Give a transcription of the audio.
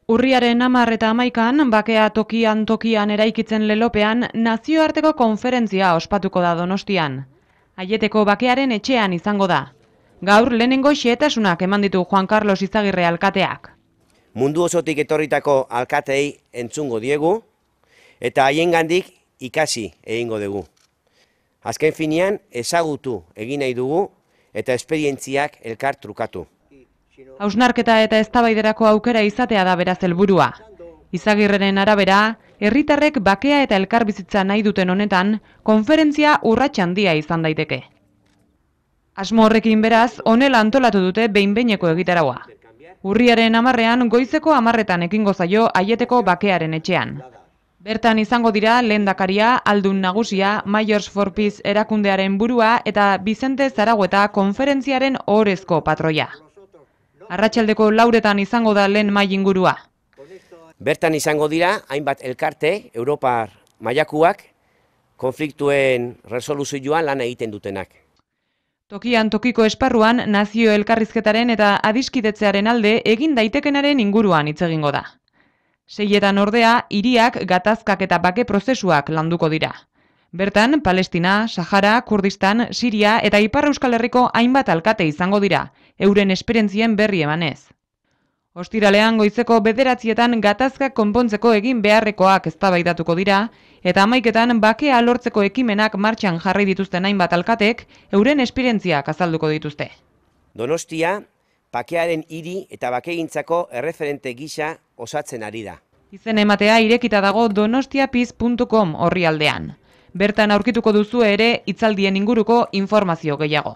Urriaren 10 eta 11an, bakea tokian eraikitzen lelopean, nazioarteko konferentzia ospatuko da Donostian. Aieteko bakearen etxean izango da. Gaur lehenengo xehetasunak eman ditu Juan Carlos Izagirre alkateak. Mundu osotik etorritako alkateei entzungo diegu, eta haiengandik ikasi egingo dugu. Azken finean, ezagutu egin nahi dugu eta esperientziak elkar trukatu. Hausnarketa eta eztabaiderako aukera izatea da beraz helburua. Izagirreren arabera, herritarrek bakea eta elkarbizitza nahi duten honetan, konferentzia urrats handia izan daiteke. Asmo horrekin beraz, honela antolatu dute behin-behineko egitaraua. Urriaren 10ean goizeko 10etan ekingo zaio Aieteko bakearen etxean. Bertan izango dira lehendakaria, aldun nagusia, Mayors for Peace erakundearen burua eta Bizente Zaragoeta konferentziaren ohorezko patroia. Arratsaldeko 4etan izango da lehen mahai ingurua. Bertan izango dira hainbat elkarte, Europar mailakuak, konfliktuen resoluzioan lan egiten dutenak. Tokian tokiko esparruan nazio elkarrizketaren eta adiskidetzearen alde egin daitekenaren inguruan hitz egingo da. 6etan ordea, hiriak, gatazkak eta bake prozesuak landuko dira. Bertan, Palestina, Sahara, Kurdistan, Siria eta Ipar Euskal Herriko hainbat alkate izango dira, euren esperientzien berri emanez. Ostiralean goizeko 9etan gatazkak konpontzeko egin beharrekoak eztabaidatuko dira, eta 11etan bakea lortzeko ekimenak martxan jarri dituzten hainbat alkatek euren esperientziak azalduko dituzte. Donostia, bakearen hiri eta bakegintzako erreferente gisa osatzen ari da. Izen ematea irekita dago donostiapiz.com orrialdean. Bertan aurkituko duzu ere hitzaldien inguruko informazio gehiago.